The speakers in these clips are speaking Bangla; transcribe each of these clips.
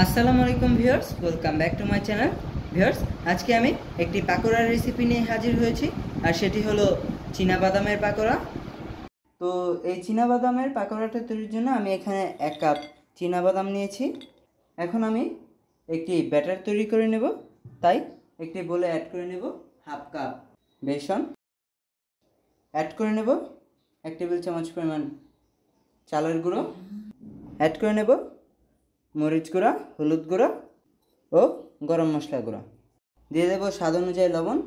আসসালামু আলাইকুম viewers, welcome back to my channel. Viewers, আজকে আমি একটি পাকোড়ার রেসিপি নিয়ে হাজির হয়েছি, আর সেটি হলো চীনাবাদামের পাকোড়া। তো এই চীনাবাদামের পাকোড়াটা তৈরির জন্য আমি এখানে 1 কাপ চীনাবাদাম নিয়েছি। এখন আমি একটি ব্যাটার তৈরি করে নেব, তাই একটি বলে অ্যাড করে নেব 1/2 কাপ বেসন, অ্যাড করে নেব 1 টেবিল চামচ পরিমাণ চালের গুঁড়ো, অ্যাড করে নেব মরিচ গুঁড়া, হলুদ গুঁড়া ও গরম মশলা গুঁড়া, দিয়ে দেব স্বাদ অনুযায়ী লবণ।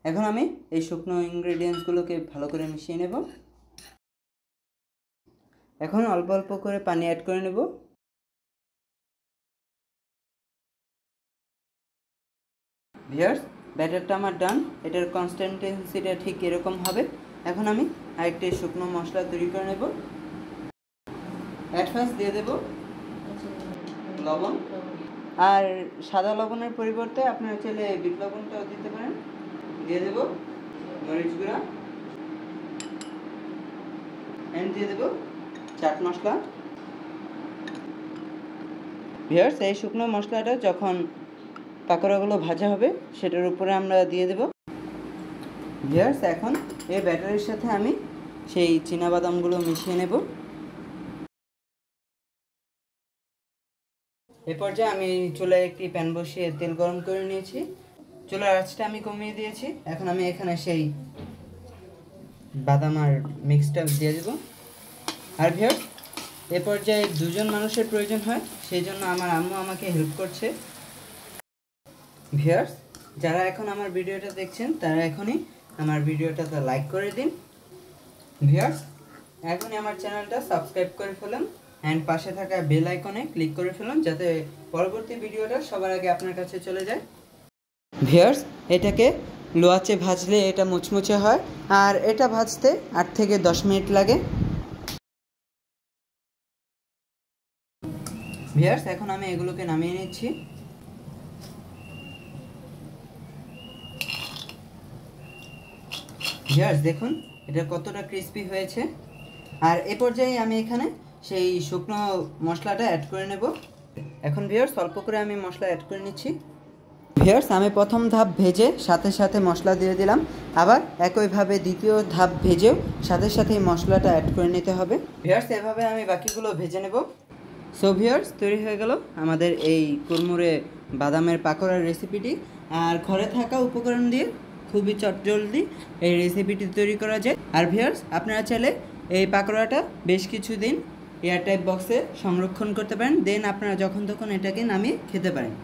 এখন আমি এই শুকনো ইনগ্রেডিয়েন্টসগুলোকে ভালো করে মিশিয়ে নেব। এখন অল্প অল্প করে পানি অ্যাড করে নেব। ভিউয়ার্স, ব্যাটারটা আমার ডান, এটার কনসিস্টেন্সিটা ঠিক এরকম হবে। এখন আমি আরেকটি শুকনো মশলা তৈরি করে নেব। অ্যাট ফার্স্ট দিয়ে দেব লবণ, আর সাদা লবণের পরিবর্তে আপনারা চাইলে বিট লবণটাও দিতে পারেন। দিয়ে দেব মরিচ গুঁড়া, এন্ড দিয়ে দেব চাট মশলা। ভিউয়ার্স, এই শুকনো মশলাটা যখন পাকোড়াগুলো ভাজা হবে সেটার উপরে আমরা দিয়ে দেব। ভিউয়ার্স, এখন এই ব্যাটারের সাথে আমি সেই চীনাবাদামগুলো মিশিয়ে নেব। এ পর্যায়ে আমি চুলায় একটি প্যান বসিয়ে তেল গরম করে নিয়েছি। চুলার আঁচটা আমি কমিয়ে দিয়েছি। এখন আমি এখানে সেই বাদাম আর মিক্সটা দিয়ে দেব। আর ভিউয়ার্স, এ পর্যায়ে 2 জন মানুষের প্রয়োজন হয়, সেই জন্য আমার আম্মু আমাকে হেল্প করছে। ভিউয়ার্স, যারা এখন আমার ভিডিওটা দেখছেন তারা এখনই আমার ভিডিওটাতে লাইক করে দিন। ভিউয়ার্স, এখনই আমার চ্যানেলটা সাবস্ক্রাইব করে ফেলুন অ্যান্ড পাশে থাকা বেল আইকনে ক্লিক করে ফেলুন, যাতে পরবর্তী ভিডিওটা সবার আগে আপনার কাছে চলে যায়। ভিউয়ার্স, এটাকে লো আঁচে ভাজলে এটা মুচমুচে হয়, আর এটা ভাজতে 8 থেকে 10 মিনিট লাগে। ভিউয়ার্স, এখন আমি এগুলোকে নামিয়ে নিচ্ছি। ভিউয়ার্স, দেখুন এটা কতটা ক্রিস্পি হয়েছে। আর এ পর্যায়ে আমি এখানে সেই শুকনো মশলাটা অ্যাড করে নেব। এখন ভিউয়ার্স, অল্প করে আমি মশলা অ্যাড করে নিচ্ছি। ভিউয়ার্স, আমি প্রথম ধাপ ভেজে সাথে সাথে মশলা দিয়ে দিলাম, আবার একইভাবে দ্বিতীয় ধাপ ভেজেও সাথে সাথে মশলাটা অ্যাড করে নিতে হবে। ভিউয়ার্স, এভাবে আমি বাকিগুলো ভেজে নেব। সো ভিউয়ার্স, তৈরি হয়ে গেল আমাদের এই কুরমুরে বাদামের পাকোড়ার রেসিপিটি। আর ঘরে থাকা উপকরণ দিয়ে খুবই চটজলদি এই রেসিপিটি তৈরি করা যায়। আর ভিউয়ার্স, আপনারা চাইলে এই পাকোড়াটা বেশ কিছুদিন এয়ারটাইট বক্সে সংরক্ষণ করতে পারেন, দেন আপনারা যখন তখন এটাকে নামিয়ে খেতে পারেন।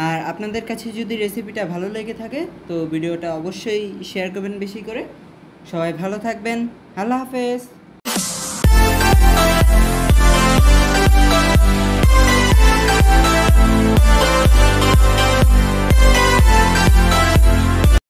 আর আপনাদের কাছে যদি রেসিপিটা ভালো লেগে থাকে তো ভিডিওটা অবশ্যই শেয়ার করবেন বেশি করে। সবাই ভালো থাকবেন। আল্লাহ হাফেজ।